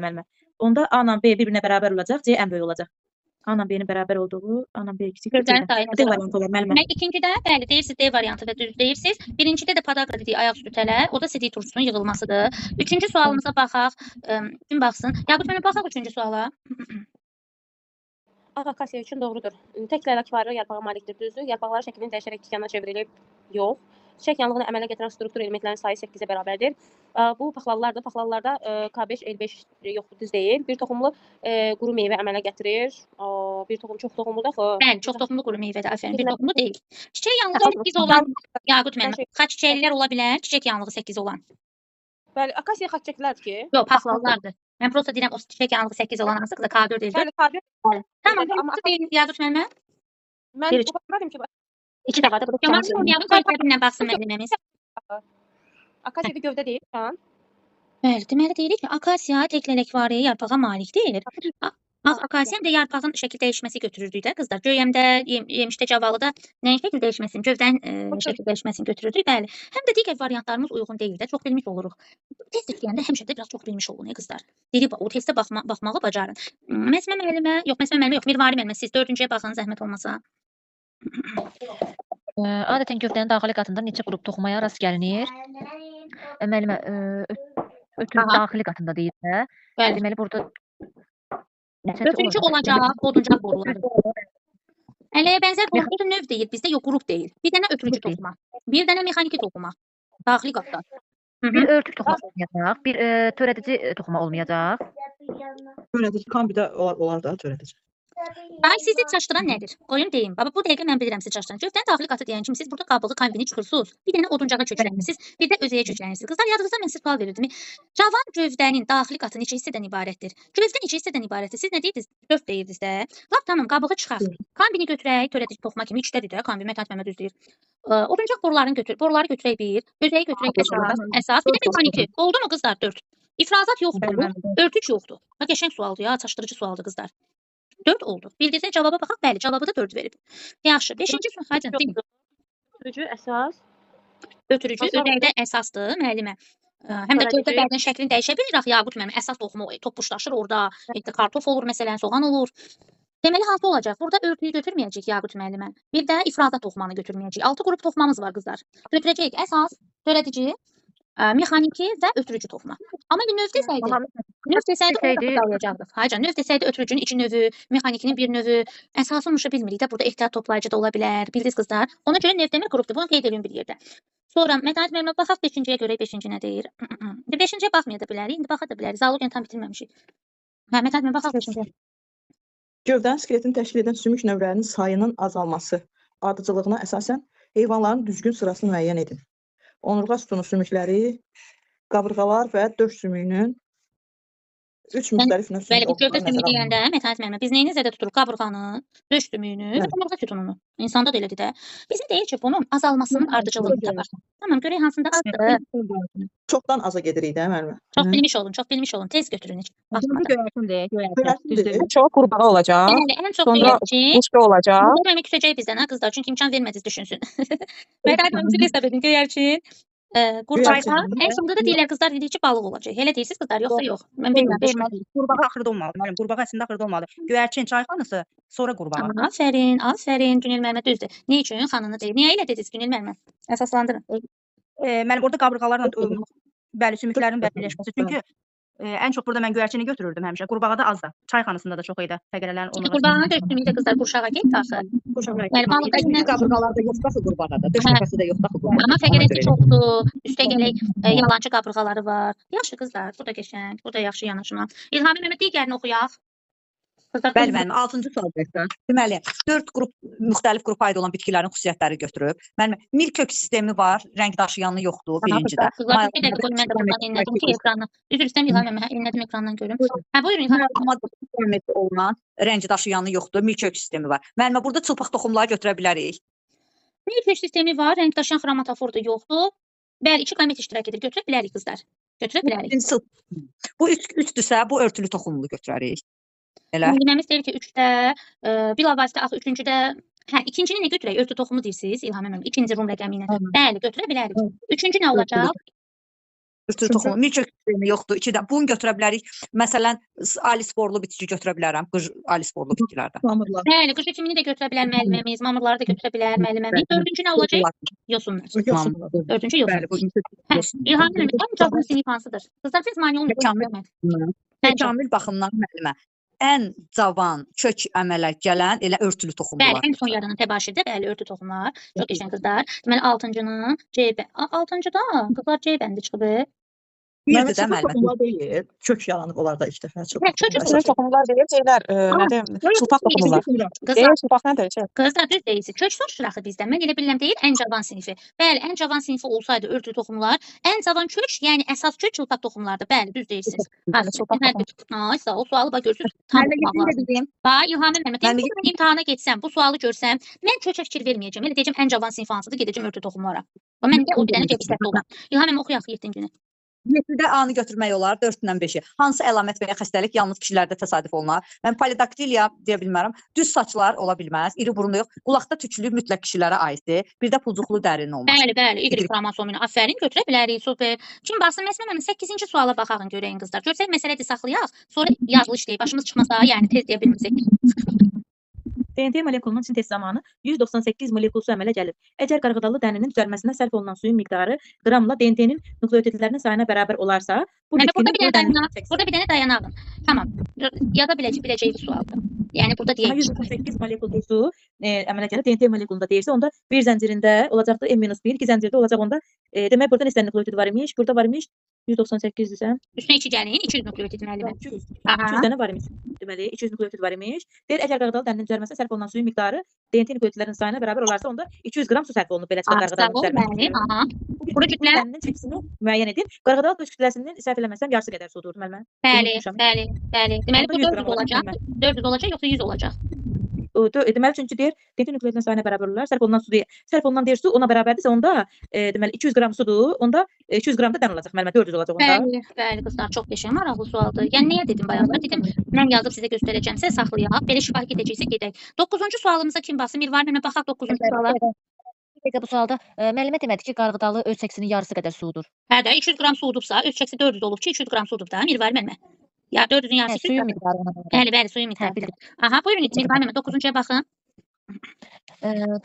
müəllimə. Onda A ilə B bir-birinə bərabər olacaq, C ən böyük olacaq. A ilə B-nin bərabər olduğu, A ilə B kiçikdir Gözlərin C-dən. sayını D bölə. variantı olar müəllimə. Demək, ikincidə, bəli, deyirsiniz D variantı və düz deyirsiniz. Birincidə də podaqra dediyi ayaq üstü tələ, o da sidik turşusunun yığılmasıdır. Üçüncü sualımıza baxaq. Kim baxsın? Yaqut müəllim, baxaq üçüncü suala. Ağ akasiya üçün doğrudur. Tək laylak varı yarpağa malikdir, düzdür. Yarpaqları şəklini dəyişərək tikana çevrilib, yox. Çiçək yanlığını əmələ gətirən struktur elementlərin sayı 8-ə bərabərdir. Bu paxlallardır. Paxlallarda K5, L5 yoxdur, düz deyil. Bir toxumlu quru meyvə əmələ gətirir. Bir toxum çox toxumlu da. Bəli, çox toxumlu quru meyvədir. Afərin, bir toxumlu deyil. Çiçək yanlığı 8 olan Yaqut müəllim, xaç çiçəklilər ola bilər, çiçək yanlığı 8 olan. Bəli, akasiya xaç çiçəklərdir ki. Yox, paxlallardır. Mən prosta deyirəm o çiçək yanlığı 8 olan hansıdır da K4 eldir. Bəli, K4. Tamam, amma Yaqut müəllimə. Mən dedim ki, 2 dəfə də burada Yaqut müəllimlə baxsın müəlliməmiz. Akasiya bir gövdə deyil, sən? Bəli, deməli deyirik ki, akasiya təklərəkvari yarpağa malikdir. Ağ akasiya də yarpağın şəkil dəyişməsi götürürdük də qızlar. Göyəmdə, yemişdə, cavalıda nəyin şəkil dəyişməsini, gövdən şəkil dəyişməsini götürürdük. Bəli. Həm də digər variantlarımız uyğun deyil də, çox bilmiş oluruq. Test işləyəndə həmişə də biraz çox bilmiş olun, qızlar. Deyib o testə baxmağı bacarın. Məsmə müəllimə, Mirvari müəllimə, siz 4-cüyə baxın, zəhmət olmasa. Adətən gövdənin daxili qatında neçə qrup toxumaya rast gəlinir? Müəllimə, ötürü daxili qatında deyir. Deməli burada Ötürücü olacaq, oduncaq boruları. Ələyə bənzər borular növ deyil, bizdə yox, qrup deyil. Bir dənə ötürücü toxuma, bir dənə mexaniki toxuma, daxili qatda. Bir örtük toxuma olmayacaq, bir törədici toxuma olmayacaq. Törədici kombidə olar da törədici. Ay, sizi çaşdıran nədir? Qoyun deyim. Baba, bu dəqiqə mən bilirəm sizi çaşdıran. Gövdən daxili qatı deyən kimi siz burada qabığı, kombini çıxırsınız. Bir dənə oduncağa köçürənirsiniz, bir də özəyə köçürənirsiniz. Qızlar, yadınızda mən sizə sual verirdim. Cavan gövdənin daxili qatı neçə hissədən ibarətdir? Gövdə neçə hissədən ibarətdir? Siz nə deyirdiniz? 4 deyirdiniz də. Lap tamam, qabığı çıxaq. Kombini götürək, törədici toxuma kimi 3-dədir də. Kombi Mətət Məmməd düz deyir. Oduncaq boruları götürək 1, özəyi götürək əsas, bir də mexaniki. Oldu mu qızlar 4? İfrazat yoxdur, örtük yoxdur. Qəşəng sualdır ya, çaşdırıcı sualdır qızlar. 4 oldu. Bildiyinizdə cavaba baxaq. Bəli, cavabı da 4 verib. Yaxşı. 5-ci sual. Hadi deyin. Ötürücü əsas. Ötürücü özəkdə əsasdır, müəllimə. Həm də gövdə bəzən şəklini dəyişə bilir axı Yaqut müəllim. Əsas toxumu topuşlaşır orada. Kartof olur məsələn, soğan olur. Deməli hansı olacaq? Burada örtüyü götürməyəcək Yaqut müəllimə. Bir də ifrazat toxumanı götürməyəcək. 6 qrup toxumamız var qızlar. Götürəcəyik əsas, törədici, mexaniki və ötürücü toxuma. Amma bir növ desəydi orada qalacaqdıq. Haycan, növ desəydi ötürücünün 2 növü, mexanikinin 1 növü, əsası uşu bilmirik də burada ehtiyat toplayıcı da ola bilər. Bildiniz qızlar. Ona görə növ demir qrupdur. Bunu qeyd edin bir yerdə. Sonra Mətət müəllimə baxaq 5-ciyə görə 5-ci nə deyir? 5-ciyə baxmaya da bilərik. İndi baxa da bilərik. Zoologiyanı tam bitirməmişik. Hə, Mətət müəllimə baxaq 5-ciyə. Gövdənin skeletini təşkil edən sümük növlərinin sayının azalması ardıcıllığına əsasən heyvanların düzgün sırasını müəyyən edin. Onurğa sütunu sümükləri, qabırğalar və döş sümüyünün 3 müxtəlif növ Bəli, bu gövdə sümüyü deyəndə Mətət müəllimə biz neyini nəzərdə tuturuq? Qabırğanı, döş sümüyünü və onurğa sütununu. İnsanda da elədir də. Bizim deyir ki, bunun azalmasının ardıcıllığını tapar. Tamam, görək hansında azdır. Çoxdan aza gedirik də müəllimə. Çox bilmiş olun. Tez götürün heç. Göyərçindir. Çox qurbağa olacaq. Bəli, ən çox göyərçin. Quşda olacaq. Bu demək küsəcək bizdən ha qızlar, çünki imkan vermədiniz düşünsün. Mətət müəllim hesab edin göyərçin. Qurbağa, ən sonunda da deyirlər qızlar dedik ki, balıq olacaq. Elə deyirsiniz qızlar, yoxsa yox? Mən bilmirəm. Qurbağa axırda olmalıdır. Müəllim, qurbağa əslində axırda olmalıdır. Göyərçin, çayxanası, sonra qurbağa. Aferin, Günel müəllimə düzdür. Nə üçün xanını deyir? Niyə elə dediniz Günel müəllimə? Əsaslandırın. Müəllim, orada qabırğalarla bəli, sümüklərin birləşməsi. Çünki ən çox burada mən göyərçini götürürdüm həmişə. Qurbağada az da. Çayxanasında da çox idi. Fəqərələrin onlara. Qurbağanın döşümü də qızlar qurşağa getdi axı. Yəni balıqda yine qabırğalarda yoxdur axı qurbağada. Döş qəfəsi də yoxdur axı qurbağada. Amma fəqərəsi çoxdur. Üstə gələk yalançı qabırğaları var. Yaxşı qızlar, bu da qəşəng, bu da yaxşı yanaşma. İlhami müəllimə digərini oxuyaq. Bəli, mənim 6-cı sualda. Deməli, 4 qrup müxtəlif qrupa aid olan bitkilərin xüsusiyyətləri götürüb. Mənim mil kök sistemi var, rəng daşıyanı yoxdur birincidə. Qızlar, bir dəqiqə qoyun mən də buradan inlədim ki, ekranı. Üzr istəyirəm İlham müəllimə, inlədim ekrandan görüm. Hə, buyurun İlham. Olan rəng daşıyanı yoxdur, mil kök sistemi var. Müəllimə burada çılpaq toxumları götürə bilərik. Mil kök sistemi var, rəng daşıyan xromatofor da yoxdur. Bəli, 2 komet iştirak edir. Götürə bilərik qızlar. Götürə bilərik. Bu 3-dürsə, bu örtülü toxumlu götürərik. Deməmiz deyir ki, 3-də, bilavasitə axı 3-cüdə, hə, ikincini nə götürək? Örtü toxumu deyirsiniz İlham müəllimə, ikinci rum rəqəmi ilə. Bəli, götürə bilərik. 3-cü nə olacaq? Örtülü toxumu, milkök sistemi yoxdur. 2-dən. Bunu götürə bilərik. Məsələn, ali sporlu bitki götürə bilərəm. Qış ali sporlu bitkilərdən. Mamırlar. Bəli, qış biçimini də götürə bilər müəlliməmiz, mamırları da götürə bilər müəlliməmiz. Dördüncü nə olacaq? Yosunlar. Yosunlar. Dördüncü yosun. Bəli, bu milkök Hə, yosun. İlham müəllim, ən cavan sinif hansıdır? Qızlar siz mane Təkamül. olmayın. Təkamül baxımından müəllimə ən cavan kök əmələ gələn elə örtülü Bəli, toxumlar. ən son yaranan təbaşirdə bəli örtü toxumlar. Çox qəşəng qızlar. Deməli 6-cının C bəndi. 6-cıda qızlar C bəndi çıxıb. Birdir də Müəllimə müəllimə. toxumlar deyil. Kök yaranıb onlarda ilk dəfə. Çox. Hə, kök Sizin toxumlar deyil, şeylər, nə deyim, çılpaq toxumlar. Qızlar, Deyil, çılpaq nədir? Şey. qızlar düz deyilsiniz. Kök soruşur axı bizdən. Mən elə bilirəm deyil, ən cavan sinifi. Bəli, ən cavan sinifi olsaydı örtülü toxumlar, ən cavan kök, yəni əsas kök çılpaq toxumlardır. Bəli, düz deyirsiniz. Bəli, çılpaq toxum. Ay, sağ ol. Sualı bax görürsüz. Tam Müəllimə tutmaq yetkin də lazım. bileyim. Bax, İlham müəllimə, Mən deyim ki, imtahana getsəm, bu sualı görsəm, mən kökə fikir verməyəcəm. Elə deyəcəm ən cavan sinif hansıdır, gedəcəm örtü toxumlara. Bax, mən də o bilənə cəbistədə olam. İlham müəllimə oxuyaq 7-ci. 7-də A-nı götürmək olar, 4-dən 5-i. Hansı əlamət və ya xəstəlik yalnız kişilərdə təsadüf olunar? Mən polidaktiliya deyə bilmərəm. Düz saçlar ola bilməz, iri burun yox. Qulaqda tüklü mütləq kişilərə aiddir. Bir də pulcuqlu dərin olmaz. Bəli, bəli, Y xromosomunu afərin götürə bilərik. Super. Kim baxsın, məsələn, 8-ci suala baxağın görəyin qızlar. Görsək məsələdir saxlayaq, sonra yazılı işləyib başımız çıxmasa, yəni tez deyə bilmirsək. DNT molekulunun sintez zamanı 198 molekul su əmələ gəlir. Əgər qarğıdalı dəninin düzəlməsinə sərf olunan suyun miqdarı qramla DNT-nin nukleotidlərinin sayına bərabər olarsa, bu Burada bitkinin bir dənə dayanaq, burada bir dənə dayanağın. Tamam. Yada biləcəyi bir sualdır. Yəni burada deyək. 198 molekul su əmələ gəlir. DNT molekulunda deyirsə, onda bir zəncirində olacaqdı M-1, 2 zəncirdə olacaq onda. Demək burada neçə nukleotid var imiş? Burada var imiş 198 desəm. Üstünə 2 gəlin, 200 nukleotid müəllimə. 200 Aha. dənə var imiş. Deməli 200 nukleotid var imiş. Deyir, əgər qarğıdalı dəninin düzəlməsinə sərf olunan suyun miqdarı DNT nukleotidlərinin sayına bərabər olarsa, onda 200 qram su sərf olunub belə çıxar qarğıdalının Bəli, düzəlməsinə. aha. Bu Burada bir kütlə? dəninin çəkisini müəyyən edin. Qarğıdal öz kütləsinin səhv eləməsəm yarısı qədər sudur müəllimə. Bəli, Unutmuşam. bəli, bəli. Deməli bu 100 400 qram olacaq olacaq. müəllimə. 400 olacaq yoxsa 100 olacaq? Deməli çünki deyir, DNT nukleotidlərin sayına bərabər olar. Sərf olunan su deyir. Sərf olunan deyir su ona bərabərdirsə, onda deməli 200 qram sudur. Onda 200 qram da dən olacaq müəllimə. 400 olacaq onda. Bəli, bəli qızlar, çox qəşəng maraqlı sualdır. Yəni nəyə dedim bayaqlar? Dedim, mən yazıb sizə göstərəcəmsə saxlayaq. Belə şifahi gedəcəksə gedək. 9-cu sualımıza kim baxsın? Mirvar mənə baxaq 9-cu suala. Bu sualda müəllimə demədi ki, qarğıdalı öz çəkisinin yarısı qədər sudur. Hə də 200 qram su udubsa, öz çəksi 400 olub ki, 200 qram su udub da Mirvar mənə. Ya 400-ün yarısı 200 Suyun qram. miqdarı ona görə. Bəli, bəli, suyun miqdarı. Aha, buyurun Mirvar mənə 9-cuya baxın.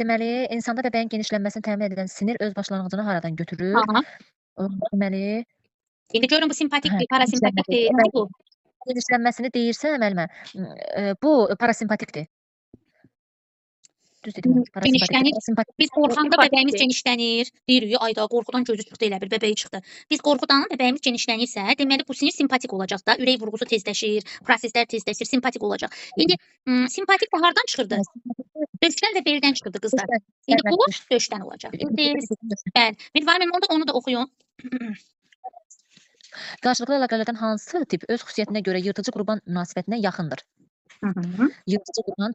Deməli, insanda bəbəyin genişlənməsini təmin edən sinir öz başlanğıcını haradan götürür? Aha. Deməli, İndi görün bu simpatikdir, Hə, parasimpatikdir. genişlənməsi. Bu. genişlənməsini deyirsə müəllimə, bu parasimpatikdir. Düz dedim. Genişlənir. Parasimpatik. Biz qorxanda bəbəyimiz genişlənir. Deyirik, ayda qorxudan gözü çıxdı elə bir bəbəyi çıxdı. Biz qorxudan bəbəyimiz genişlənirsə, deməli bu sinir simpatik olacaq da. Ürək vurğusu tezləşir, proseslər tezləşir, simpatik olacaq. İndi simpatik də hardan çıxırdı? Döşdən və beldən çıxırdı qızlar. İndi bu döşdən olacaq. Bəli. Mirvar müəllim onu da oxuyun. Qarşılıqlı əlaqələrdən hansı tip öz xüsusiyyətinə görə yırtıcı qurban münasibətinə yaxındır? Yırtıcı qurban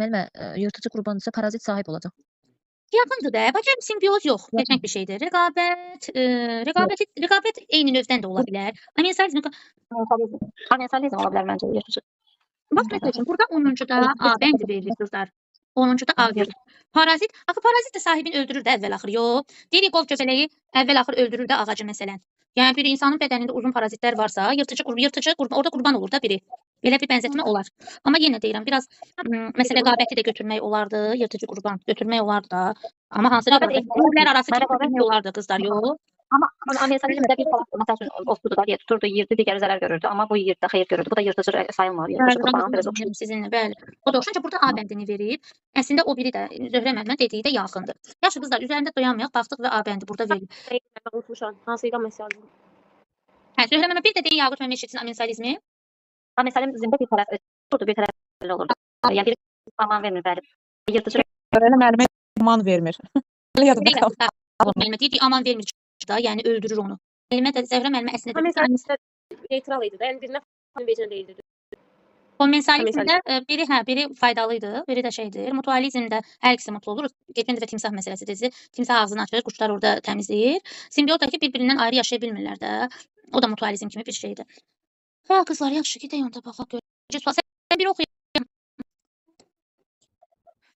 müəllimə, yırtıcı qurban isə parazit sahib olacaq. Yaxındır da. Bacım simbiyoz yox. Qəşəng bir şeydir. Rəqabət eyni növdən də ola bilər. Amensalizm Amensalizm ola bilər məncə yırtıcı. bax məsələn burada 10-cuda A bəndi verilir qızlar. 10-cuda A verilir. Parazit, axı parazit də sahibini öldürür də əvvəl axır. Yox. Deyirik qov köpələyi əvvəl axır öldürür də ağacı məsələn. Yəni bir insanın bədənində uzun parazitlər varsa, yırtıcı qurban orada qurban olur da biri. Belə bir bənzətmə olar. Amma yenə deyirəm, biraz məsələ rəqabəti də götürmək olardı, yırtıcı qurban götürmək olardı da. Amma hansı rəqabət arası götürmək olardı qızlar, yox. Amma amensalizmdə bir məsəl üçün ostudur da deyə tuturdu, yirdi, digəri zərər görürdü. Amma bu yirdə xeyir görürdü. Bu da yırtıcı sayılmır. Yırtıcı qurbanın biraz oxşayır. Sizinlə, bəli. O da oxşayınca burada A bəndini verib. Əslində o biri də Zöhrə müəllimə dediyi də yaxındır. Yaxşı qızlar, üzərində dayanmayaq, baxdıq və A bəndi burada verilib. Unutmuşam. Hansıydı amensalizm? Hə, Zöhrə müəllimə bir də deyin Yaqut müəllimə eşitsin amensalizmi. Amensalizmdə bir tərəf olurdu, bir tərəf belə olurdu. Yəni bir aman vermir bəli. Yırtıcı Görənə müəllimə aman vermir. Elə yadımda qaldı. Müəllimə deyir ki, aman vermir da, yəni öldürür onu. Müəllimə də Zöhrə müəllimə əslində dedi ki, amensalizmdə neytral idi də. Yəni birinə vecinə deyildi. konvensiyalizmdə biri faydalı idi, biri də şeydir. Mutualizmdə hər ikisi mutlu olur. Keçən dəfə timsah məsələsidir. Timsah ağzını açır, quşlar orada təmizləyir. Simbiotda ki, bir-birindən ayrı yaşaya bilmirlər də. O da mutualizm kimi bir şeydir. Hə, qızlar, yaxşı gedək onda baxaq görəcək. Sən bir oxu.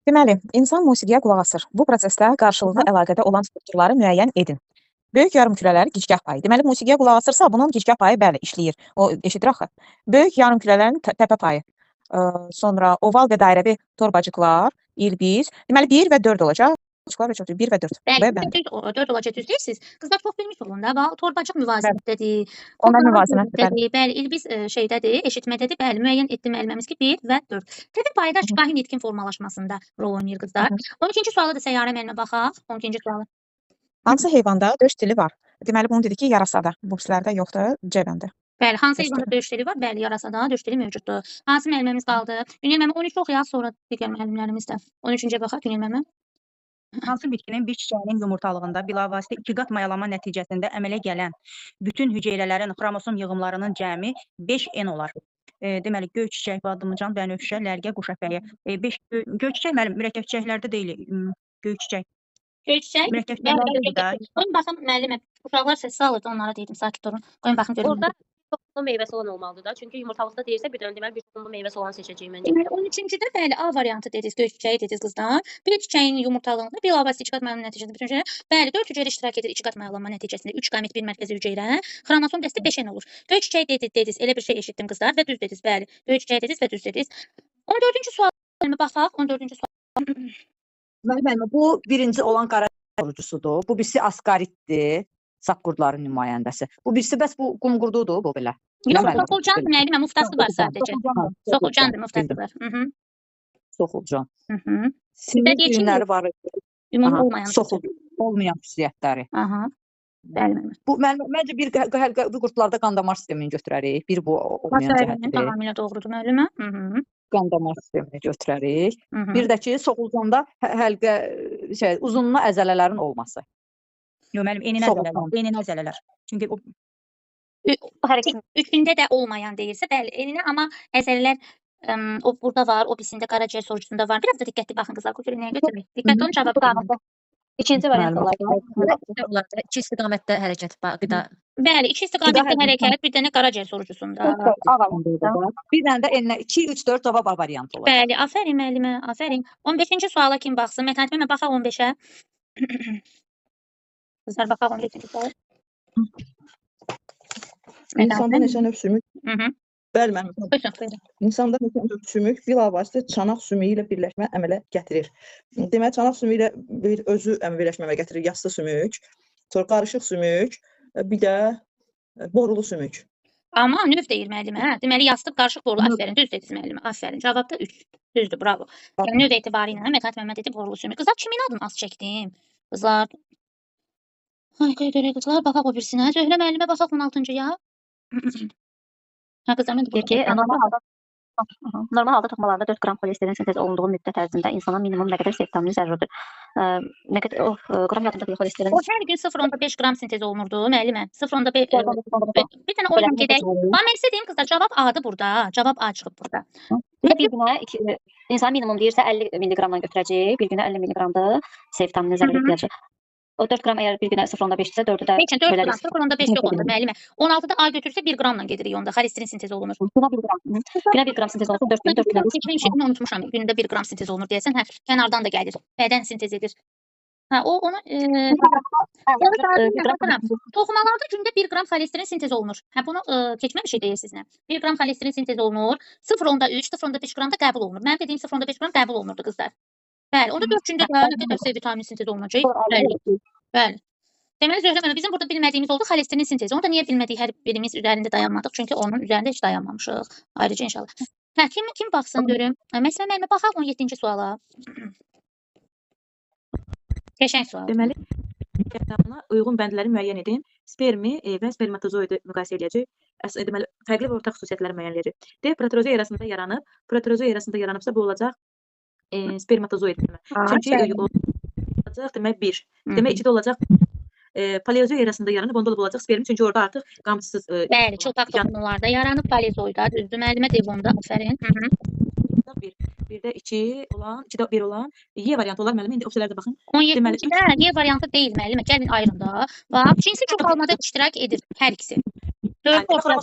Deməli, insan musiqiyə qulaq asır. Bu prosesdə qarşılıqlı əlaqədə olan strukturları müəyyən edin. Böyük yarımkürələrin gicgah payı. Deməli, musiqiyə qulaq asırsa, bunun gicgah payı bəli işləyir. O eşidir axı. Böyük yarımkürələrin təpə payı. Sonra oval və dairəvi torbacıqlar, ilbiz. Deməli, 1 və 4 olacaq. 1 və 4. Bəli, B bəli. 4 olacaq düz deyirsiz. Qızlar çox bilmiş olun da. Torbacıq müvazinətdədir. Onlar Torbacıq müvazinətdir, bəli. müvazinətdədir. Bəli, ilbiz şeydədir, eşitmədədir. Bəli, müəyyən etdi müəllimimiz ki, 1 və 4. Təbii payda şifahi nitqin formalaşmasında rol oynayır qızlar. 12-ci suala da səyyarə müəllimə baxaq. 12-ci suala. Hansı heyvanda döş dili var? Deməli, bunu dedi ki, yarasada. Bu ikisilərdə yoxdur, C bəndə. Bəli, hansı Döş heyvanda döş dili var? Bəli, yarasada döş dili mövcuddur. Hansı müəllimimiz qaldı? Günel müəllimə 13 oxuyaq, sonra digər müəllimlərimiz də. 13-cüyə baxaq Günel müəllimə. Hansı bitkinin bir çiçəyinin yumurtalığında bilavasitə 2 qat mayalama nəticəsində əmələ gələn bütün hüceyrələrin xromosom yığımlarının cəmi 5N olar. Deməli, göy çiçək, badımcan, bənövşə, lərgə, quşəfəyi. Göy çiçək müəllim mürəkkəb çiçəklərdə deyil. Göy çiçək. Göy çiçək. Mürəkkəb Bəli, çiçəklərdə bəli, deyil də. göy çiçək. Qoyun baxın müəllimə. Uşaqlar səs salırdı, onlara deydim sakit durun. Qoyun baxın görün. Orada toxumlu meyvəsi olan olmalıdır da. Çünki yumurtalıqda deyirsə bir dənə deməli bir toxumlu meyvəsi olan seçəcəyik məncə. Deməli 13-cüdə bəli A variantı dediniz, göy çiçəyi dediniz qızlar. Bir çiçəyin yumurtalığında bilavasitə 2 qat mayalama nəticəsində bütün hüceyrə, bəli 4 hüceyrə iştirak edir 2 qat mayalama nəticəsində 3 qamet bir mərkəzi hüceyrə. Xromosom dəsti 5N olur. Göy çiçəyi dediniz, elə bir şey eşitdim qızlar və düz dediniz, bəli. Göy çiçəyi dediniz və düz dediniz. 14-cü suala baxaq. 14-cü sual. Müəllim, bu birinci olan qara sorucusudur. Bu birisi askaritdir. Saqqurdların nümayəndəsi. Bu birisi bəs bu qumqurdudur bu belə. Yox, Müəllim, soxulcan müəllimə muftası var sadəcə. Soxulcandır, muftası var. Soxulcan. Sizdə Sinir deyir ki, düyünləri var. ümumi Aha, olmayan. soxul olmayan xüsusiyyətləri. Aha. Bəli, müəllimə. Bu məncə bir qurdlarda qan damar sistemini götürərik. Bir bu olmayan Məsələn, cəhətdir. tamamilə doğrudur müəllimə. Qan damar sistemini götürərik. Bir Bir də ki, soxulcanda həlqə uzunluğu əzələlərin olması. Yox müəllim, enini Soxulcan. əzələlər. Enini əzələlər. Çünki o üçündə də olmayan deyirsə, bəli, elinə amma əzələlər o burada var, o birisində qaraciyər sorucusunda var. Biraz da diqqətli baxın qızlar, bu nəyə götürmək. Diqqətli olun, cavabı qalın. İkinci variant olar. Onlarda 2 istiqamətdə hərəkət, qida. Bəli, 2 istiqamətli hərəkət, bir dənə qaraciyər sorucusunda. Bir dənə də elinə 2, 3, 4 cavab A variantı olacaq. Bəli, afərin müəllimə, afərin. 15-ci suala kim baxsın? Mətanət müəllimə baxaq 15-ə. Qızlar baxaq 17-ci suala. İnsanda neçə növ sümük? Bəli, mənim. Buyurun. İnsanda neçə növ sümük bilavasitə çanaq sümüyü ilə birləşmə əmələ gətirir. Deməli, çanaq sümüyü ilə bir özü birləşmə əmələ gətirir. Yassı sümük, sonra qarışıq sümük, bir də borulu sümük. Amma növ deyir müəllimə, hə? Deməli, yastıq, qarışıq, borulu. Afərin, düz dediniz müəllimə. Afərin. Cavab da 3. Düzdür, bravo. Yəni növ etibarı ilə Mətanət müəllimə dedi borulu sümük. Qızlar kimin adını az çəkdim? Qızlar. Ay, görə qızlar, baxaq o birisinə. Zöhrə müəllimə baxaq 16-cıya. Hə, qızlar, mən də Deyir ki, normal halda toxumalarda 4 qram xolesterin sintez olunduğu müddət ərzində insana minimum nə qədər C vitamini zəruridir? Nə qədər qram yadında xolesterin? O hər gün 0.5 qram sintez olunurdu müəllimə. 0.5 bir dənə oyun gedək. Amma mən sizə deyim qızlar, cavab A-dır burada. Cavab A çıxıb burada. Bir günə insan minimum deyirsə 50 milliqramdan götürəcək. Bir günə 50 milliqramda C vitamini zəruri ehtiyacı. O 4 qram əgər bir günə 0.5-dirsə 4-ü də Peki 4 qram 0.5 yox onda müəllimə. 16-da A götürsə 1 qramla gedirik onda. Xolesterin sintez olunur. Günə 1 qram sintez olsa 4 gün 4 günə. Şeyini unutmuşam. Gündə 1 qram sintez olunur deyəsən. Hə, kənardan da gəlir. Bədən sintez edir. Hə, o onu toxumalarda gündə 1 qram xolesterin sintez olunur. Hə, bunu keçmə bir şey deyirsiniz nə? 1 qram xolesterin sintez olunur. 0.3, 0.5 qram da qəbul olunur. Mənim dediyim 0.5 qram qəbul olunurdu qızlar. Bəli, onda 4 gündə də nə qədər C vitamini sintez olunacaq? Bəli. Deməli Zöhrə müəllimə, bizim burada bilmədiyimiz oldu xolesterin sintezi. Onu da niyə bilmədik hər birimiz üzərində dayanmadıq? Çünki onun üzərində heç dayanmamışıq. Ayrıca inşallah. Hə, kim baxsın görüm. Məsələn, müəllimə baxaq 17-ci suala. Qəşəng sual. Deməli, ona uyğun bəndləri müəyyən edin. Spermi və spermatozoidi müqayisə edəcək. Deməli, fərqli və ortaq xüsusiyyətləri müəyyən edəcək. D. Proterozoa erasında yaranıb. Proterozoa erasında yaranıbsa bu olacaq spermatozoid. Çünki olacaq demək 1. Demək 2-də olacaq paleozoa erasında yaranıb, onda da olacaq sperm. Çünki orada artıq qamçısız. Bəli, çılpaq toxumlarda yaranıb paleozoida. Düzdür, müəllimə deyib onda. Afərin. Bir də 2 olan, 2də 1 olan Y variantı olar müəllimə. İndi opsiyalara da baxın. 17-də Y variantı deyil müəllimə. Gəlin ayırın da. Bax, cinsi çoxalmada iştirak edir hər ikisi. 4 opsiya.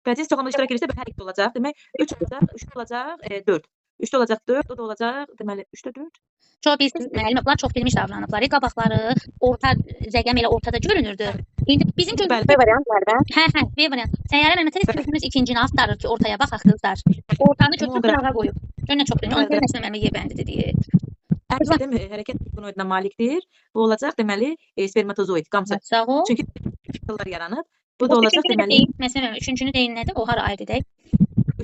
Bəcəz çoxalmada iştirak edirsə hər ikisi olacaq. Demək 3 olacaq, 3 olacaq, 4. 3-də olacaq 4, o da olacaq deməli 3-də 4. Çox bilirsiz, müəllimə, bunlar çox bilmiş davranıblar. Qabaqları orta rəqəm elə ortada görünürdü. İndi bizim gözümüz Bəli. B variantlarda. Hə, B variant. Səyyarə müəllimə tez gözümüz ikincini axtarır ki, ortaya baxaq qızlar. Ortanı götürüb qırağa qoyub. Gör nə çox bilin. Onun görməsinə müəllimə Y bəndidir deyir. Əgər hərəkət gonoidinə malikdir, bu olacaq deməli spermatozoid, qamçı. Sağ ol. Çünki fıqıllar yaranıb. Bu da olacaq Üçüncünü deməli deyin. Məsələn, üçüncünü deyin nədir? O hara aid edək?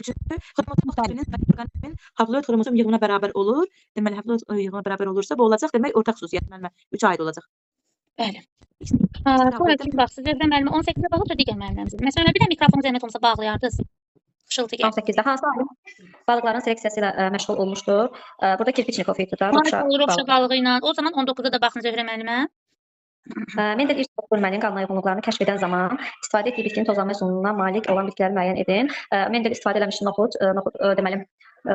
üçüncü xromosom tüpünün orqanizmin haploid xromozom yığımına bərabər olur. Deməli haploid yığımına bərabər olursa bu olacaq demək ortaq xüsusiyyət müəllimə 3 aid olacaq. Bəli. Sonra kim baxsın, Zöhrə müəllimə 18-də baxıb da digər müəllimlərimizdir. Məsələn, bir də mikrofonu zəhmət olmasa bağlayardınız. Xışıltı gəlir. 18-də hansı alim balıqların seleksiyası ilə məşğul olmuşdur? Burada Kirpiçnikov etuda, Rokşa balığı ilə. O zaman 19-da da baxın Zöhrə müəllimə. Mendel irsi bölmənin qanuna uyğunluqlarını kəşf edən zaman istifadə etdiyi bitkinin tozlanma üsuluna malik olan bitkiləri müəyyən edin. Mendel istifadə eləmişdi noxud deməli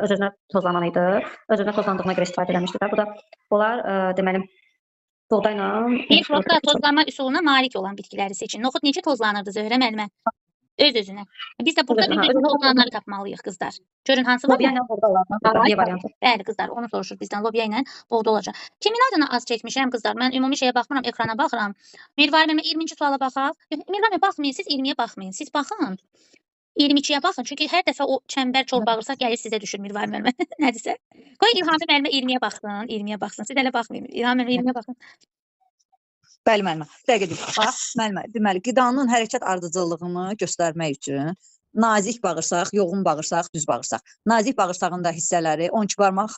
öz-özünə tozlanan idi. Öz-özünə tozlandığına görə istifadə eləmişdi də. Bu da onlar deməli buğdayla İlk vaxtda tozlanma üsuluna malik olan bitkiləri seçin. Noxud necə tozlanırdı Zöhrə müəllimə? Öz-özünə. Biz də burada öz-özünə tozlananları tapmalıyıq qızlar. Görün hansı var? lobya ilə buğda olanlar variantı. Bəli qızlar, onu soruşur bizdən. Lobya ilə buğda olacaq. Kimin adına az çəkmişəm qızlar? Mən ümumi şeyə baxmıram, ekrana baxıram. Mirvari müəllimə 20-ci suala baxaq. Mirvari müəllimə baxmayın, siz 20-yə baxmayın. Siz baxın. 22-yə baxın. Çünki hər dəfə o çəmbər çor bağırsaq gəlir sizə düşür Mirvari müəllimə. Nədirsə? Qoy İlhami müəllimə 20-yə baxsın, 20-yə baxsın. Siz hələ baxmayın. İlhami müəllimə 20-yə baxın. Bəli müəllimə. Dəqiq. Bax, müəllimə, deməli qidanın hərəkət ardıcıllığını göstərmək üçün nazik bağırsaq, yoğun bağırsaq, düz bağırsaq. Nazik bağırsağın da hissələri 12 barmaq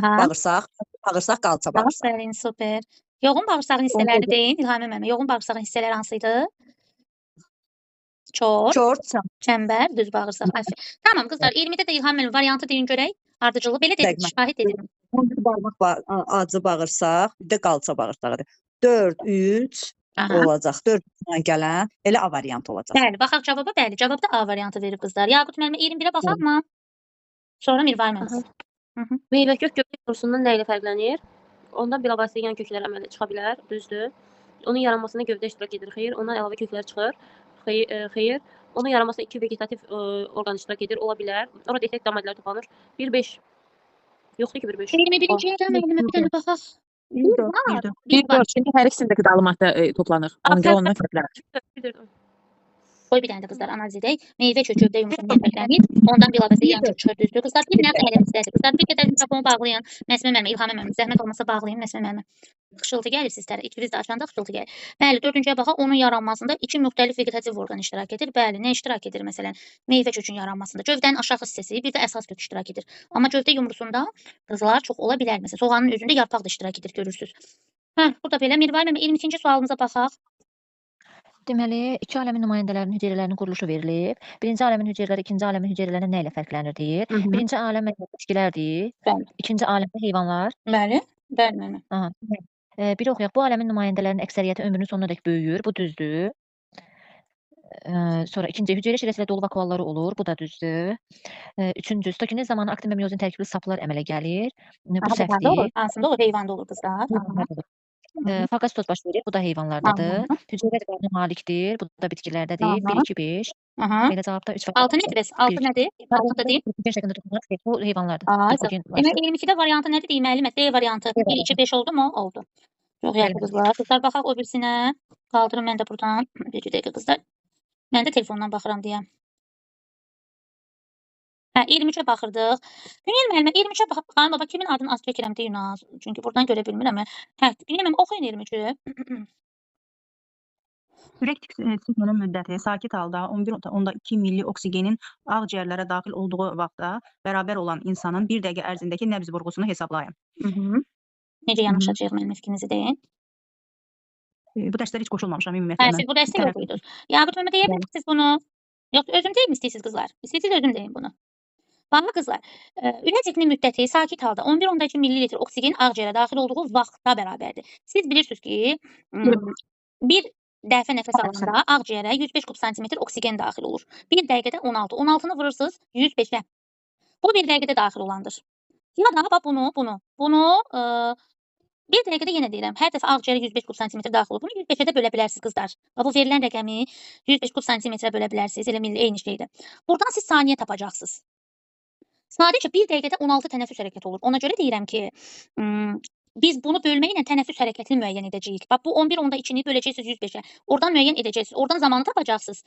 bağırsaq, qalça bağırsaq. Aferin, super. Yoğun bağırsağın hissələrini deyin İlhami müəllimə. Yoğun bağırsağın hissələri hansıydı? Çor, çəmbər, düz bağırsaq. Aferin. Tamam qızlar, 20-də də İlhami müəllimə variantı deyin görək. Ardıcıllığı belə dedik, şahid edin. 12 barmaq acı bağırsaq, bir də qalça bağırsağıdır. 4, 3 olacaq. 4-dən gələn elə A variantı olacaq. Bəli, baxaq cavaba. Bəli, cavabda A variantı verib qızlar. Yaqut müəllimə 21-ə baxaqmı? Sonra Mirvari müəllimə. Meyvə kök göbək sorusundan nə ilə fərqlənir? Ondan bilavasitə yan köklər əmələ çıxa bilər, düzdür. Onun yaranmasında gövdə iştirak edir, xeyr. Ondan əlavə köklər çıxır, xeyr. Onun yaranmasında 2 vegetativ orqan iştirak edir, ola bilər. Orada etek damadlar toplanır. 1-5. Yoxdur ki 1-5. 21-ci yerdə müəllimə bir dənə baxaq. 1-4 çünki hər ikisində qidalı maddə toplanır. Ona görə ondan fərqlənir. Qoy bir dənə də qızlar analiz edək. Meyvə kökü gövdə yumuşaqlığı fərqlənir. Ondan bilavasitə yan kök çıxır, düzdür. Qızlar bir nəğmə eləmişsiniz. Qızlar bir qədər mikrofonu bağlayın. Məsmə müəllimə, İlhami müəllimə, zəhmət olmasa bağlayın Məsmə müəllimə. Xışıltı gəlir sizlərə. İkiniz də açanda xışıltı gəlir. Bəli, 4-cüyə baxaq. Onun yaranmasında 2 müxtəlif vegetativ orqan iştirak edir. Bəli, nə iştirak edir məsələn? Meyvə kökünün yaranmasında gövdənin aşağı hissəsi, bir də əsas kök iştirak edir. Amma gövdə yumrusunda qızlar çox ola bilər. Məsələn, soğanın özündə yarpaq da iştirak edir, görürsüz. Bu da belə. Mirvari müəllimə 22-ci sualımıza baxaq. Deməli, iki aləmin nümayəndələrinin hüceyrələrinin quruluşu verilib. Birinci aləmin hüceyrələri ikinci aləmin hüceyrələrinə nə ilə fərqlənir deyir. Birinci aləm bitkilərdir. İkinci aləmdə heyvanlar. Bəli, müəllimə. Biri oxuyaq. Bu aləmin nümayəndələrinin əksəriyyəti ömrünün sonunadək böyüyür. Bu düzdür. Sonra ikinci hüceyrə şirəsi ilə dolu vakuolları olur. Bu da düzdür. Üçüncü stokinez zamanı aktin və miyozin tərkibli saplar əmələ gəlir. Bu səhvdir. Hansında olur? Heyvanda olur qızlar. Fagositoz baş verir. Bu da heyvanlardadır. Hüceyrə divarına malikdir. Bu da bitkilərdədir. 1, 2, 5. Belə cavabda 3 6 nədir? 6 nədir? 6 da deyil. Bu heyvanlardır. Demək 22-də variantı nədir deyim müəllimə? D variantı. 1, 2, 5 oldu mu? Oldu. Çox yaxşı qızlar. Qızlar baxaq o birisinə. Qaldırın mən də buradan. Bir dəqiqə qızlar. Mən də telefondan baxıram deyəm. 23-ə baxırdıq. Günel müəllimə 23-ə baxıb, xanım baba kimin adını az çəkirəm deyin az. Çünki buradan görə bilmirəm. Günel müəllimə oxuyun 23-ü. Ürək tiksininin müddəti sakit halda 11.2 milli oksigenin ağciyərlərə daxil olduğu vaxtda bərabər olan insanın 1 dəqiqə ərzindəki nəbz vurğusunu hesablayın. Necə yanaşacağıq mənim fikrinizi deyin. Bu dərslərə heç qoşulmamışam ümumiyyətlə. Siz bu dərsdə yox idiniz. Yaqut müəllimə deyə bilirsiniz bunu. Yoxsa özüm deyim istəyirsiniz qızlar? İstəyirsiniz özüm deyim bunu. Baxın qızlar, ürək tiksininin müddəti sakit halda 11.2 millilitr oksigen ağciyərə daxil olduğu vaxtda bərabərdir. Siz bilirsiniz ki, bir dəfə nəfəs alanda ağciyərə 105 kub santimetr oksigen daxil olur. 1 dəqiqədə 16. 16-nı vurursunuz 105-ə. Bu 1 dəqiqədə daxil olandır. Ya da bunu 1 dəqiqədə yenə deyirəm, hər dəfə ağciyərə 105 kub santimetr daxil olur. Bunu 105-ə də bölə bilərsiniz qızlar. Bu verilən rəqəmi 105 kub santimetrə bölə bilərsiniz. Elə milli eyni şeydir. Buradan siz saniyə tapacaqsınız. Sadəcə 1 dəqiqədə 16 tənəffüs hərəkəti olur. Ona görə deyirəm ki, biz bunu bölməklə tənəffüs hərəkətini müəyyən edəcəyik. Bax, bu 11.2-ni böləcəksiniz 105-ə. Oradan müəyyən edəcəksiniz. Oradan zamanı tapacaqsınız.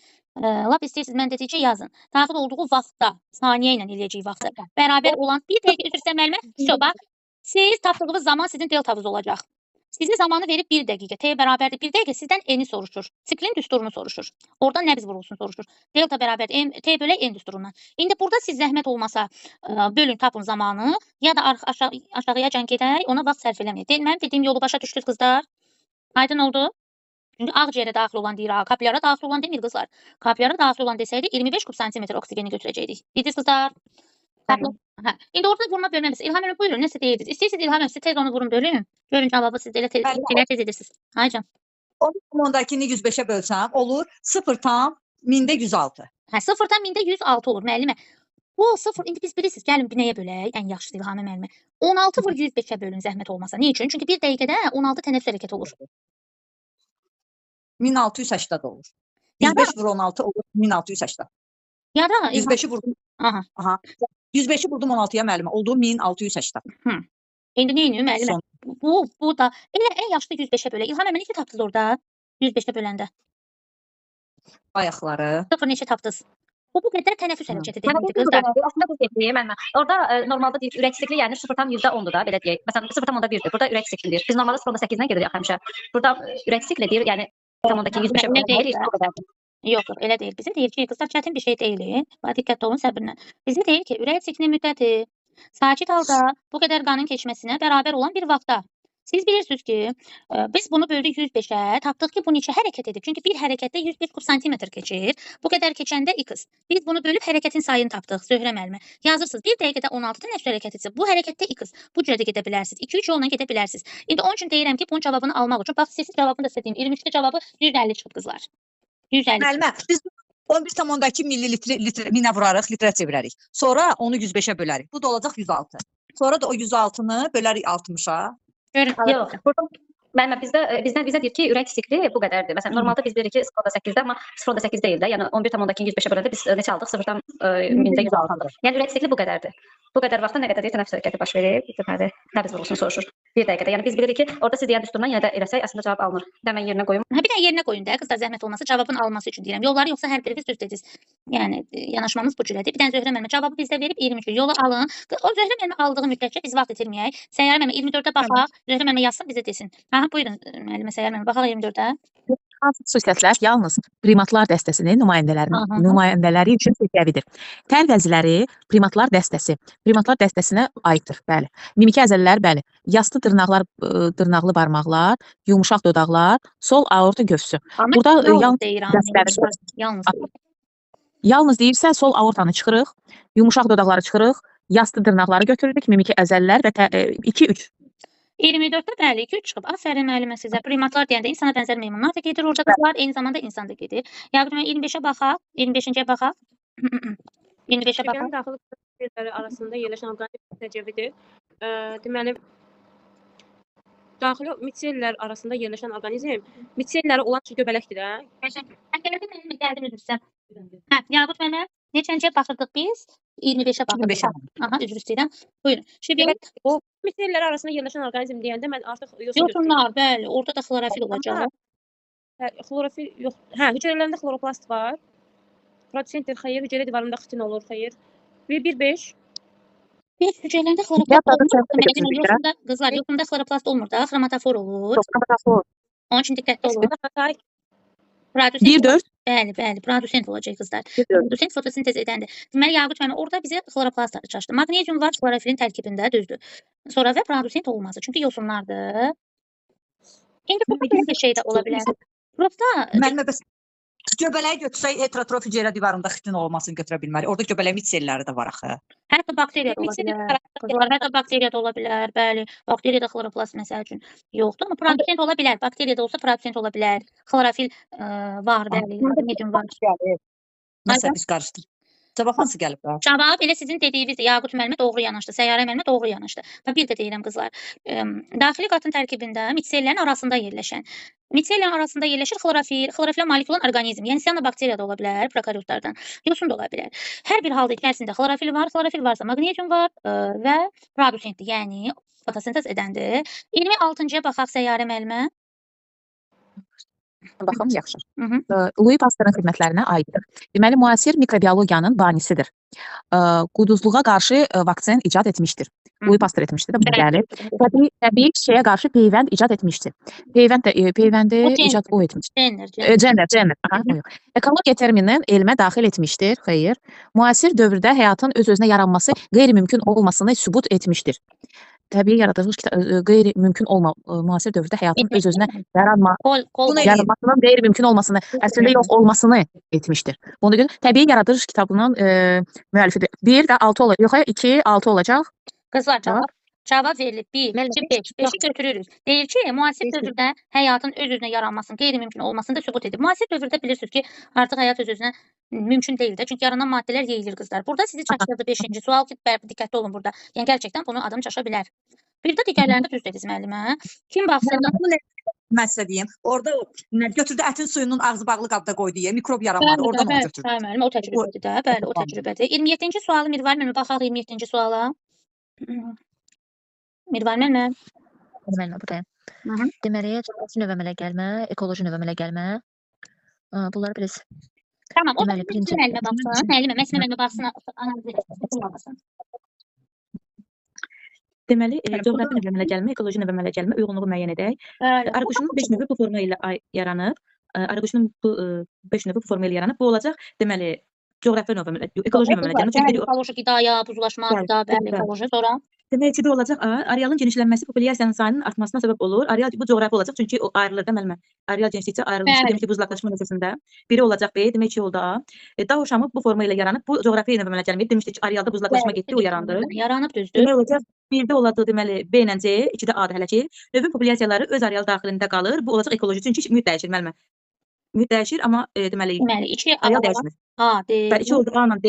Lap istəyirsiniz, mən dedikcə yazın. Daxil olduğu vaxtda, saniyə ilə eləyəcək vaxtı. Bərabər olan 1 dəqiqə üzr istəyirəm müəllimə. Всё, bax. Siz tapdığınız zaman sizin deltavız olacaq. Sizə zamanı verib 1 dəqiqə. T bərabərdir 1 dəqiqə. Sizdən N-i soruşur. Siklin düsturunu soruşur. Oradan nəbz vurulsun soruşur. Delta bərabərdir T bölək N düsturundan. İndi burada siz zəhmət olmasa bölün, tapın zamanı ya da aşağıyacan gedək, ona vaxt sərf eləməyin. Mən dediyim yolu başa düşdünüz qızlar? Aydın oldu? Çünki ağciyərə daxil olan deyir, kapilyara daxil olan demir qızlar. Kapilyara daxil olan desəydi 25 kub santimetr oksigeni götürəcəkdik. Bildiniz qızlar? Hə. İndi orada vurma bölməməsi. İlham Hanım buyurun, nəsə deyirdiniz? İstəyirsiniz İlham Hanım, siz tez onu vurun bölün. Görün cavabı siz elə tez edirsiniz. Aycan. 10.2-ni 105-ə bölsəm olur 0,106. Hə, 0,106 olur müəllimə. Bu 0, indi biz bilirsiniz, gəlin binəyə bölək, ən yaxşısı İlhamə müəllimə. 16,105-ə bölün zəhmət olmasa. Niyə üçün? Çünki 1 dəqiqədə 16 tənəffüs hərəkəti olur. 1680 olur. 105 vur 16 olur 1680. Ya da 105-i vurdum. Aha. 105-i vurdum 16-ya müəllimə. Oldu 1680. İndi nə edir müəllimə? Bu da elə ən yaxşı 105-ə bölək. İlham müəllimə neçə tapdınız orada? 105-ə böləndə. Ayaqları. 0 neçə tapdınız? Bu qədər tənəffüs hərəkəti deyildi qızlar. Aslında bu deyir mənə. Orada normalda deyir ürək sikli, yəni 0,10-dur da, belə deyək. Məsələn 0,1-dir. Burada ürək siklidir. Biz normalda 0,8-dən gedirik həmişə. Burada ürək sikli deyir, yəni 0,105-ə bölünür. Yox, elə deyil. Bizə deyir ki, qızlar çətin bir şey deyil. Diqqətli olun, səbirlə. Bizə deyir ki, ürək siklinin müddəti sakit halda bu qədər qanın keçməsinə bərabər olan bir vaxtda. Siz bilirsiniz ki, biz bunu böldük 105-ə, tapdıq ki, bu neçə hərəkət edib. Çünki bir hərəkətdə 105 kub santimetr keçir. Bu qədər keçəndə x. Biz bunu bölüb hərəkətin sayını tapdıq, Zöhrə müəllimə. Yazırsınız, 1 dəqiqədə 16 tənəffüs hərəkətidirsə, bu hərəkətdə x. Bu cürə də gedə bilərsiniz. 2-3 yolla gedə bilərsiniz. İndi onun üçün deyirəm ki, bunun cavabını almaq üçün, bax, sizin cavabını da sizə deyim. 23-də cavabı 150 çıxıb qızlar. 150. Müəllimə, biz 11,2 millilitrə minə vurarıq, litrə çevirərik. Sonra onu 105-ə bölərik. Bu da olacaq 106. Sonra da o 106-nı bölərik 60-a. Yox, burada müəllimə bizdən deyir ki, ürək sikli bu qədərdir. Məsələn, normalda biz deyirik ki, 0,8-də, amma 0,8 deyil də. Yəni 11,2-ni 105-ə böləndə biz neçə aldıq? 0,106. Yəni ürək sikli bu qədərdir. Bu qədər vaxtda nə qədər deyir tənəffüs hərəkəti baş verir? Deməli, nəbz vurulsun soruşur. 1 dəqiqədə. Yəni biz bilirik ki, orada siz deyən düsturdan yenə də eləsək əslində cavab alınır. Mən yerinə qoyum. Hə, bir də yerinə qoyun da, qızlar zəhmət olmasa cavabın alınması üçün deyirəm. Yolları yoxsa hər biriniz düz dediniz. Yəni yanaşmamız bu cürədir. Bir dənə Zöhrə müəllimə cavabı bizdə verib 23. Yola alın. O Zöhrə müəllimə aldığı müddətcə biz vaxt itirməyək. Səyyarə müəllimə 24-də baxaq. Zöhrə müəllimə yazsın bizə desin. Aha, buyurun müəllimə Səyyarə müəllimə baxaq 24-də. Hansı xüsusiyyətlər yalnız primatlar dəstəsinin nümayəndələri üçün səviyyəvidir? Təl vəziləri primatlar dəstəsinə aiddir, bəli. Mimiki əzələlər, bəli. Yastı dırnaqlı barmaqlar, yumuşaq dodaqlar, sol aorta gövsü. Burada yalnız deyirsə, sol aortanı çıxırıq, yumuşaq dodaqları çıxırıq, yastı dırnaqları götürürük, mimiki əzələlər və 2-3. 24-də bəli 2-3 çıxıb. Afərin müəllimə sizə. Primatlar deyəndə insana bənzər meymunlar da gedir orada qızlar, eyni zamanda insan da gedir. Yaqut mən 25-ə baxaq, 25-ciyə baxaq. 25-ə baxaq. Daxili hüceyrələri arasında yerləşən orqanizm təcəvidir. Deməli daxili mitsellər arasında yerləşən orqanizm mitselləri olan göbələkdir də. Əgərdə mənim gəldim üzrsə. Hə, Yaqut müəllimə neçənciyə baxırdıq biz? 25-ə baxırdıq. Aha, üzr istəyirəm. Buyurun. Şimdi o mitsellər arasında yerləşən orqanizm deyəndə mən artıq yosunlar, bəli, orada da xlorofil olacaq. Hə, xlorofil yox. Hə, hüceyrələrində xloroplast var. Protosentdir, xeyr, hüceyrə divarında xitin olur, xeyr. 1-5. 5 hüceyrələrində xloroplast olmur. Qızlar, yoxunda xloroplast olmur da, xromatofor olur. Onun üçün diqqətli olun. 1-4. Bəli, produsent olacaq qızlar. Produsent fotosintez edəndir. Deməli, Yaqut müəllimə orada bizə xloroplast açdı. Maqnezium var xlorofilin tərkibində, düzdür. Sonra və produsent olması. Çünki yosunlardır. İndi bu belə bir şey də ola bilər. Prosta Müəllimə, bəs göbələyi götürsək heterotrof hüceyrə divarında xitin olmasını götürə bilmərik. Orada göbələk mitselləri də var axı. Hətta bakteriya da ola bilər. Qızlar, hətta bakteriya da ola bilər. Bəli, bakteriyada xloroplast məsəl üçün yoxdur, amma produsent ola bilər. Bakteriyada olsa produsent ola bilər. Xlorofil var, bəli, medium var. Məsələn, biz qarışdırırıq. Cavab hansı gəlib? Cavab elə sizin dediyiniz Yaqut müəllimə doğru yanaşdı, Səyyarə müəllimə doğru yanaşdı. Və bir də deyirəm qızlar, daxili qatın tərkibində mitsellərin arasında yerləşən, mitsellərin arasında yerləşir xlorofil, xlorofilə malik olan orqanizm, yəni siyanobakteriya da ola bilər, prokaryotlardan, yosun da ola bilər. Hər bir halda içərisində xlorofil var, xlorofil varsa maqnezium var və produsentdir, yəni fotosintez edəndir. 26-cıya baxaq Səyyarə müəllimə. Baxın, yaxşı. Hı -hı. Louis Pasteur'un xidmətlərinə aiddir. Deməli, müasir mikrobiologiyanın banisidir. Quduzluğa qarşı vaksin icad etmişdir. Louis Pasteur etmişdi də bu gəlir. Təbii çiçəyə qarşı peyvənd icad etmişdir. Peyvəndi icad o etmişdir. Jenner. Aha, o yox. Ekologiya termininin elmə daxil etmişdir. Xeyr. Müasir dövrdə həyatın öz-özünə yaranması qeyri-mümkün olmasını sübut etmişdir. Təbii yaradılış qeyri-mümkün müasir dövrdə həyatın öz-özünə yaranmasının qeyri-mümkün olmasını, əslində yox olmasını etmişdir. Bunu gün təbii yaradılış kitabının müəllifidir. 1 də 6 olacaq. Yox, 2, 6 olacaq. Qızlar cavab verilib 1, 2, 5. 5-i götürürük. Deyir ki, müasir dövrdə həyatın öz-özünə yaranmasının qeyri-mümkün olmasını da sübut edib. Müasir dövrdə bilirsiniz ki, artıq həyat öz-özünə mümkün deyil də. Çünki yaranan maddələr yeyilir qızlar. Burada sizi çaşdırdı 5-ci sual ki, diqqətli olun burada. Yəni gerçəkdən bunu adam çaşa bilər. Bir də digərlərində düz dediniz müəllimə. Kim baxsın? Mən sizə deyim. Orada götürdü ətin suyunun ağzı bağlı qabda qoydu deyə mikrob yaranmadı. Oradan onu götürdü. Bəli, müəllim, o təcrübədir də. Bəli, o təcrübədir. 27-ci sualı Mirvar müəllimə baxaq 27-ci suala. Mirvar müəllimə. Müəllimə buradayım. Deməli, coğrafi növ əmələ gəlmə, ekoloji növ əmələ gəlmə. Bunları bilirsiniz. Tamam, o da müəllimə baxsın. Müəllimə baxsın, analiz etsin. Deməli, coğrafi növ əmələ gəlmə, ekoloji növ əmələ gəlmə uyğunluğu müəyyən edək. Arıquşunun 5 növü bu forma ilə yaranıb. Arıquşunun bu 5 növü bu forma ilə yaranıb. Bu olacaq, deməli, coğrafi növ əmələ, ekoloji növ əmələ gəlmə. Ekoloji qidaya, buzlaşma, bəli, ekoloji, sonra? Demək ki, olacaq, arealın genişlənməsi populyasiyanın sayının artmasına səbəb olur. Areal bu coğrafi olacaq, çünki o ayrılır da müəllimə. Areal genişlikcə ayrılır. Demək ki, buzlaqlaşma nəticəsində biri olacaq B, demək ki, yolda A. Dağ uşamı bu forma ilə yaranıb. Bu coğrafi növ əmələ gəlməyib. Demişdik ki, arealda buzlaqlaşma getdi, o yarandı. Yaranıb, düzdür. Demək olacaq, 1-də olacağı deməli B ilə C, 2-də A-dır hələ ki. Növün populyasiyaları öz areal daxilində qalır. Bu olacaq ekoloji, çünki mühit dəyişir müəllimə. Mühit dəyişir, amma deməli 2 areal dəyişmir. A, D. Bəli, 2 oldu A ilə D,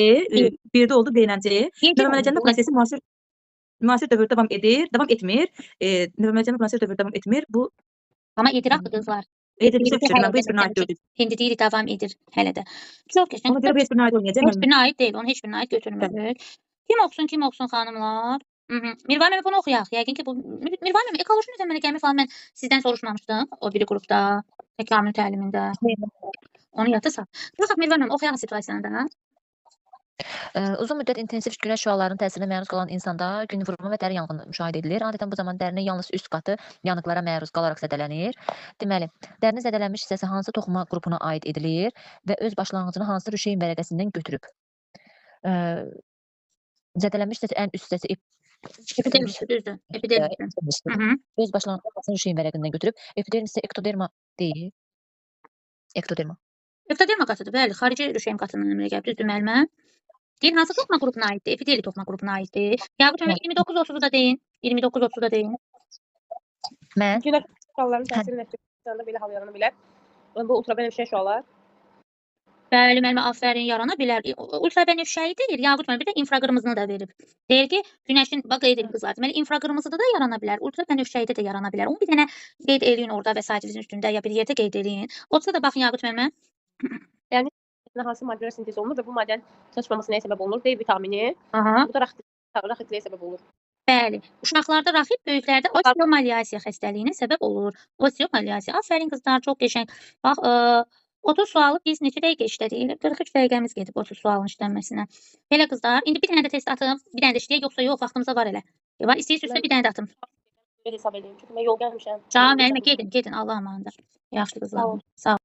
1-də oldu B ilə C. Növ əmələ gəlmə prosesi müasir dövrdə davam edir, davam etmir. Növ əmələ gəlmə müasir dövrdə davam etmir. Bu amma edir axı qızlar. Edir, bu fikirlərim, bu heç birinə aid deyil. İndi deyirik davam edir hələ də. Çox qəşəng. Ona görə bu heç birinə aid olmayacaq. Heç birinə aid deyil, onu heç birinə aid götürmürük. Kim oxusun xanımlar? Mirvar müəllimə bunu oxuyaq. Yəqin ki, bu Mirvar müəllimə ekoloji növ əmələ gəlmə falan mən sizdən soruşmamışdım o biri qrupda, təkamül təlimində. Onu yadda sal. Baxaq Mirvar müəllimə oxuyaq situasiyanı da. Uzun müddət intensiv günəş şüalarının təsirinə məruz qalan insanda gün vurma və dəri yanğını müşahidə edilir. Adətən bu zaman dərinin yalnız üst qatı yanıqlara məruz qalaraq zədələnir. Deməli, dərinin zədələnmiş hissəsi hansı toxuma qrupuna aid edilir və öz başlanğıcını hansı rüşeyin vərəqəsindən götürüb? Zədələnmiş hissəsi ən üst hissəsi Epidermisdir, düzdür. Epidermisdir. Öz başlanğıcını hansı rüşeyin vərəqindən götürüb? Epidermis isə ektoderma deyil. Ektoderma. Ektoderma qatıdır, bəli. Xarici rüşeyin qatının əmələ gəlib, düzdür müəllimə? Deyin, hansı toxuma qrupuna aiddir? Epideli toxuma qrupuna aiddir. Yaqut müəllimə 29-30-u da deyin. 29-30-u da deyin. Mən? Günəş şüalarının təsiri nəticəsində belə hal yarana bilər. Bu ultrabənövşəyi şüalar. Bəli, müəllimə, aferin, yarana bilər. Ultrabənövşəyi deyir, Yaqut müəllimə bir də infraqırmızını da verib. Deyir ki, günəşin, bax qeyd edin qızlar, deməli infraqırmızıda da yarana bilər, ultrabənövşəyidə də yarana bilər. Onu bir dənə qeyd eləyin orada vəsaitinizin üstündə ya bir yerdə qeyd eləyin. Olsa da baxın Yaqut müəllimə. Yəni hansı maddələr sintez olunur və bu maddənin çatışmaması nəyə səbəb olunur? D vitamini. Bu da raxitliyə səbəb olur. Bəli, uşaqlarda raxit, böyüklərdə osteomalyasiya xəstəliyinə səbəb olur. Osteomalyasiya. Aferin qızlar, çox qəşəng. Bax, 30 sualı biz neçə dəqiqə işlədik? 43 dəqiqəmiz gedib 30 sualın işlənməsinə. Belə qızlar, indi bir dənə də test atım, bir dənə də işləyək, yoxsa yox, vaxtımıza var elə. Var, istəyirsinizsə bir dənə də atım. Hesab edeyim, çünki mən yol gəlmişəm. Canım, müəllimə, gedin, Allah amanında. Yaxşı qızlar. Sağ ol.